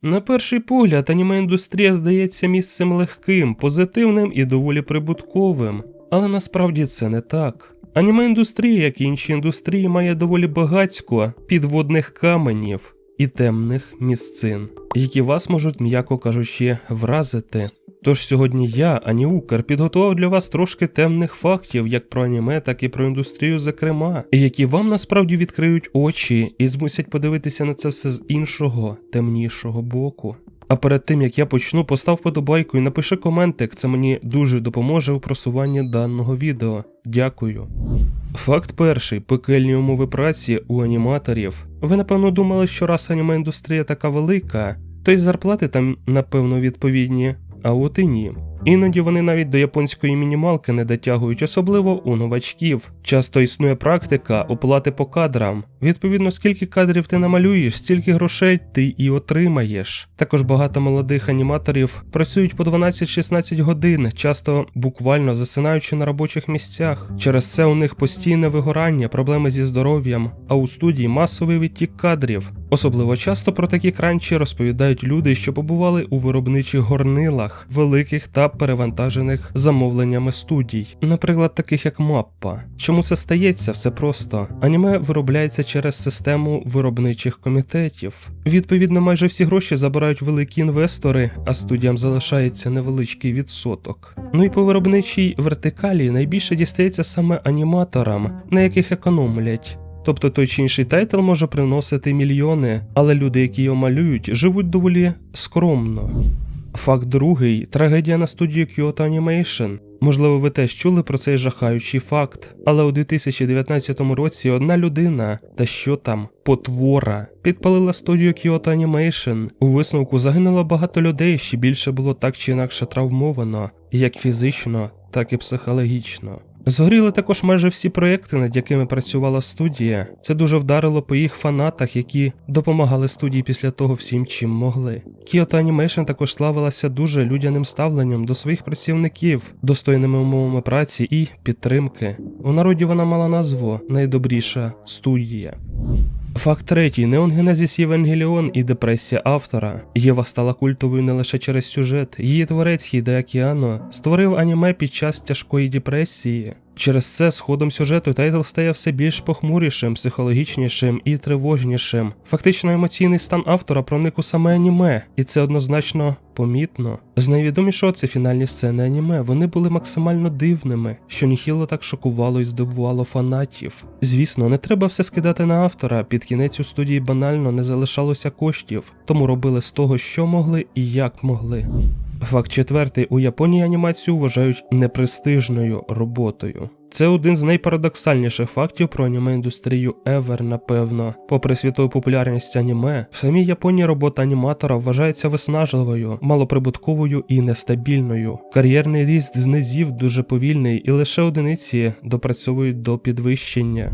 На перший погляд, аніме-індустрія здається місцем легким, позитивним і доволі прибутковим, але насправді це не так. Аніме-індустрія, як і інші індустрії, має доволі багатько підводних каменів і темних місцин, які вас можуть, м'яко кажучи, вразити. Тож сьогодні я, Аніукр, підготував для вас трошки темних фактів як про аніме, так і про індустрію зокрема, які вам насправді відкриють очі і змусять подивитися на це все з іншого, темнішого боку. А перед тим, як я почну, постав вподобайку і напиши коментик, це мені дуже допоможе у просуванні даного відео. Дякую. Факт перший. Пекельні умови праці у аніматорів. Ви, напевно, думали, що раз аніме-індустрія така велика, то й зарплати там, напевно, відповідні, а от і ні. Іноді вони навіть до японської мінімалки не дотягують, особливо у новачків. Часто існує практика оплати по кадрам. Відповідно, скільки кадрів ти намалюєш, стільки грошей ти і отримаєш. Також багато молодих аніматорів працюють по 12-16 годин, часто буквально засинаючи на робочих місцях. Через це у них постійне вигорання, проблеми зі здоров'ям, а у студії масовий відтік кадрів. Особливо часто про такі кранчі розповідають люди, що побували у виробничих горнилах, великих та перевантажених замовленнями студій. Наприклад, таких як Маппа. Чому це стається? Все просто. Аніме виробляється через систему виробничих комітетів. Відповідно, майже всі гроші забирають великі інвестори, а студіям залишається невеличкий відсоток. Ну і по виробничій вертикалі найбільше дістається саме аніматорам, на яких економлять. Тобто той чи інший тайтл може приносити мільйони, але люди, які його малюють, живуть доволі скромно. Факт другий – трагедія на студії Kyoto Animation. Можливо, ви теж чули про цей жахаючий факт, але у 2019 році одна людина, та що там, потвора, підпалила студію Kyoto Animation. У висновку загинуло багато людей, ще більше було так чи інакше травмовано, як фізично, так і психологічно. Згоріли також майже всі проєкти, над якими працювала студія. Це дуже вдарило по їх фанатах, які допомагали студії після того всім, чим могли. Kyoto Animation також славилася дуже людяним ставленням до своїх працівників, достойними умовами праці і підтримки. У народі вона мала назву «Найдобріша студія». Факт третій. Neon Genesis Evangelion і депресія автора. Єва стала культовою не лише через сюжет. Її творець Хідеакі Анно створив аніме під час тяжкої депресії. Через це з ходом сюжету тайтл стає все більш похмурішим, психологічнішим і тривожнішим. Фактично емоційний стан автора проник у саме аніме, і це однозначно помітно. З найвідомішого це фінальні сцени аніме, вони були максимально дивними, що ніхіло так шокувало і здивувало фанатів. Звісно, не треба все скидати на автора, під кінець у студії банально не залишалося коштів, тому робили з того, що могли і як могли. Факт четвертий. У Японії анімацію вважають непрестижною роботою. Це один з найпарадоксальніших фактів про аніме-індустрію ever, напевно. Попри світову популярність аніме, в самій Японії робота аніматора вважається виснажливою, малоприбутковою і нестабільною. Кар'єрний ріст з низів дуже повільний і лише одиниці допрацьовують до підвищення.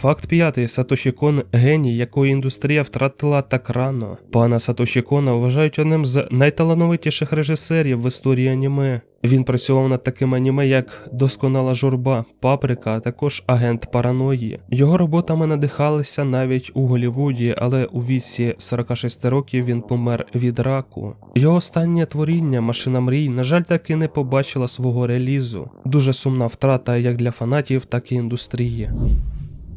Факт п'ятий. Сатоші Кон – геній, якого індустрія втратила так рано. Пана Сатоші Кона вважають одним з найталановитіших режисерів в історії аніме. Він працював над таким аніме, як «Досконала журба», «Паприка», а також «Агент параної». Його роботами надихалися навіть у Голлівуді, але у віці 46 років він помер від раку. Його останнє творіння «Машина мрій», на жаль, таки не побачила свого релізу. Дуже сумна втрата як для фанатів, так і індустрії.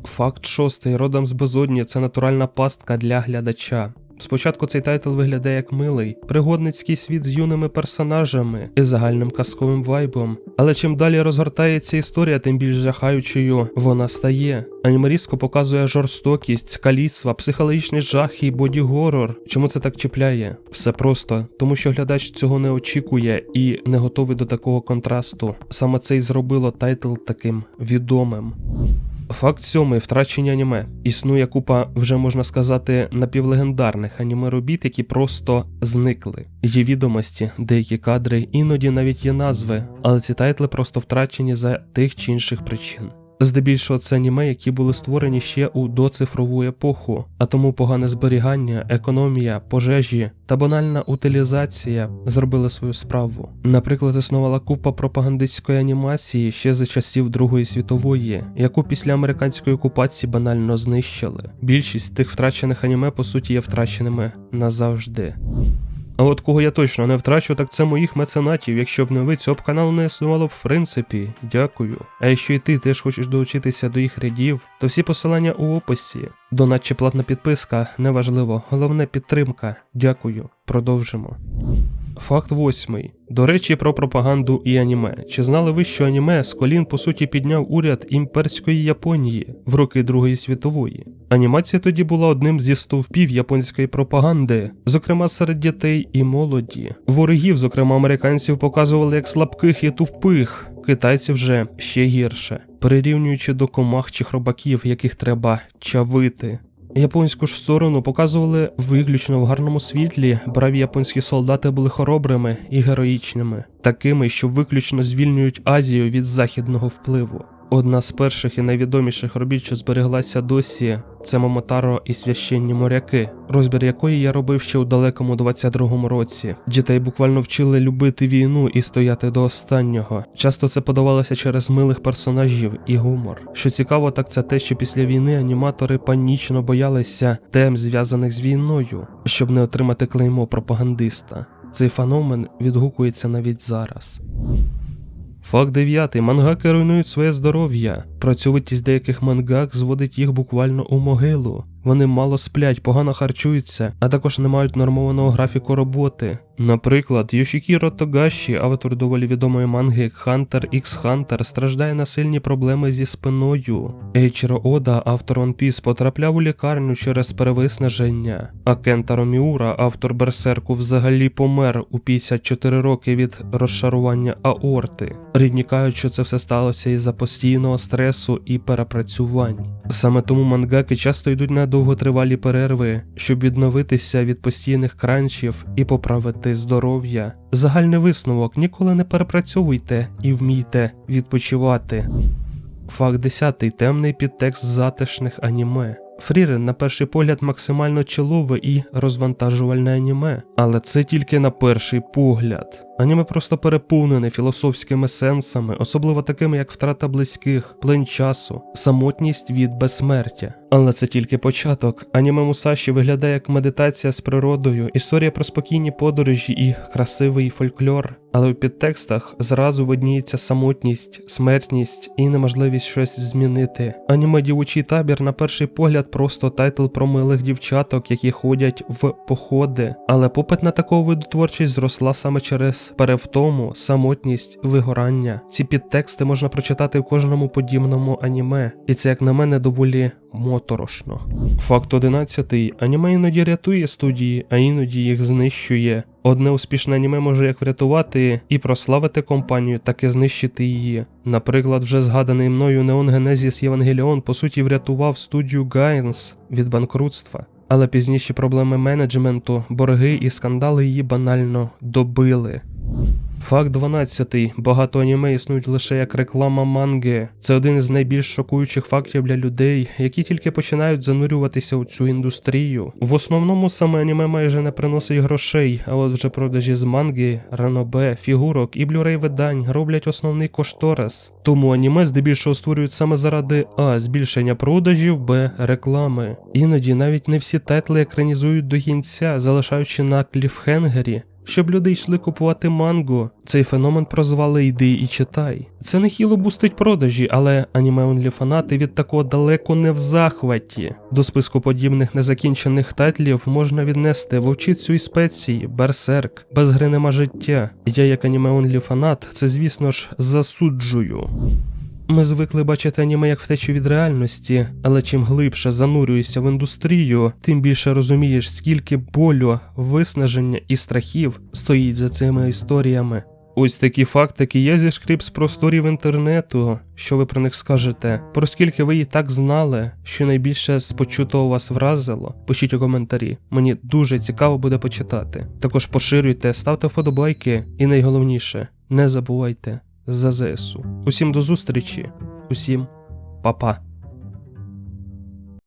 Факт шостий. Родом з безодні – це натуральна пастка для глядача. Спочатку цей тайтл виглядає як милий, пригодницький світ з юними персонажами і загальним казковим вайбом. Але чим далі розгортається історія, тим більш жахаючою вона стає. Аніме різко показує жорстокість, каліцтва, психологічний жах і боді-горор. Чому це так чіпляє? Все просто. Тому що глядач цього не очікує і не готовий до такого контрасту. Саме це й зробило тайтл таким відомим. Факт сьомий. Втрачені аніме. Існує купа, вже можна сказати, напівлегендарних аніме-робіт, які просто зникли. Є відомості, деякі кадри, іноді навіть є назви, але ці тайтли просто втрачені за тих чи інших причин. Здебільшого це аніме, які були створені ще у доцифрову епоху, а тому погане зберігання, економія, пожежі та банальна утилізація зробили свою справу. Наприклад, існувала купа пропагандистської анімації ще за часів Другої світової, яку після американської окупації банально знищили. Більшість тих втрачених аніме по суті є втраченими назавжди. А от кого я точно не втрачу, так це моїх меценатів. Якщо б не ви, цього б каналу не існувало б в принципі. Дякую. А якщо і ти теж хочеш долучитися до їх рядів, то всі посилання у описі. Донат чи платна підписка, неважливо, головне підтримка. Дякую. Продовжимо. Факт 8. До речі, про пропаганду і аніме. Чи знали ви, що аніме з колін по суті підняв уряд імперської Японії в роки Другої світової? Анімація тоді була одним зі стовпів японської пропаганди, зокрема серед дітей і молоді. Ворогів, зокрема американців, показували як слабких і тупих, китайців же ще гірше, прирівнюючи до комах чи хробаків, яких треба чавити. Японську ж сторону показували виключно в гарному світлі, браві японські солдати були хоробрими і героїчними, такими, що виключно звільнюють Азію від західного впливу. Одна з перших і найвідоміших робіт, що збереглася досі, це Момотаро і священні моряки, розбір якої я робив ще у далекому 22-му році. Дітей буквально вчили любити війну і стояти до останнього. Часто це подавалося через милих персонажів і гумор. Що цікаво, так це те, що після війни аніматори панічно боялися тем, зв'язаних з війною, щоб не отримати клеймо пропагандиста. Цей феномен відгукується навіть зараз. Факт 9. Мангаки руйнують своє здоров'я. Працьовитість деяких мангак зводить їх буквально у могилу. Вони мало сплять, погано харчуються, а також не мають нормованого графіку роботи. Наприклад, Йошікіро Тогаші, автор доволі відомої манги Hunter x Hunter, страждає на сильні проблеми зі спиною. Ейчіро Ода, автор One Piece, потрапляв у лікарню через перевиснаження. А Кентаро Міура, автор Берсерку, взагалі помер у 54 роки від розшарування аорти. Рідні кажуть, що це все сталося із-за постійного стресу і перепрацювань. Саме тому мангаки часто йдуть на довготривалі перерви, щоб відновитися від постійних кранчів і поправити здоров'я. Загальний висновок: ніколи не перепрацьовуйте і вмійте відпочивати. Факт 10. Темний підтекст затишних аніме. Фрірен, на перший погляд, максимально чилове і розвантажувальне аніме, але це тільки на перший погляд. Аніме просто переповнене філософськими сенсами, особливо такими як втрата близьких, плин часу, самотність від безсмертя. Але це тільки початок. Аніме Мусаші виглядає як медитація з природою, історія про спокійні подорожі і красивий фольклор. Але у підтекстах зразу видніється самотність, смертність і неможливість щось змінити. Аніме «Дівочий табір» на перший погляд просто тайтл про милих дівчаток, які ходять в походи. Але попит на таку виду творчість зросла саме через перевтому, самотність, вигорання. Ці підтексти можна прочитати в кожному подібному аніме. І це, як на мене, доволі моторошно. Факт 11. Аніме іноді рятує студії, а іноді їх знищує. Одне успішне аніме може як врятувати і прославити компанію, так і знищити її. Наприклад, вже згаданий мною Neon Genesis Evangelion по суті врятував студію Gainax від банкрутства. Але пізніші проблеми менеджменту, борги і скандали її банально добили. Факт 12. Багато аніме існують лише як реклама манги. Це один із найбільш шокуючих фактів для людей, які тільки починають занурюватися у цю індустрію. В основному саме аніме майже не приносить грошей, а от вже продажі з манги, ранобе, фігурок і блюрей видань роблять основний кошторис. Тому аніме здебільшого створюють саме заради а. збільшення продажів, б. реклами. Іноді навіть не всі тайтли екранізують до кінця, залишаючи на кліфхенгері, щоб люди йшли купувати мангу. Цей феномен прозвали «йди і читай». Це нехило бустить продажі, але аніме-онлі-фанати від такого далеко не в захваті. До списку подібних незакінчених тайтлів можна віднести «Вовчицю і спеції», «Берсерк», «Без гри нема життя». Я як аніме-онлі-фанат це, звісно ж, засуджую. Ми звикли бачити аніме як втечу від реальності, але чим глибше занурюєшся в індустрію, тим більше розумієш, скільки болю, виснаження і страхів стоїть за цими історіями. Ось такі фактики я зішкріб з просторів інтернету. Що ви про них скажете? Про скільки ви і так знали? Що найбільше з почутого вас вразило? Пишіть у коментарі. Мені дуже цікаво буде почитати. Також поширюйте, ставте вподобайки і найголовніше, не забувайте за ЗСУ. Усім до зустрічі, усім Па-па.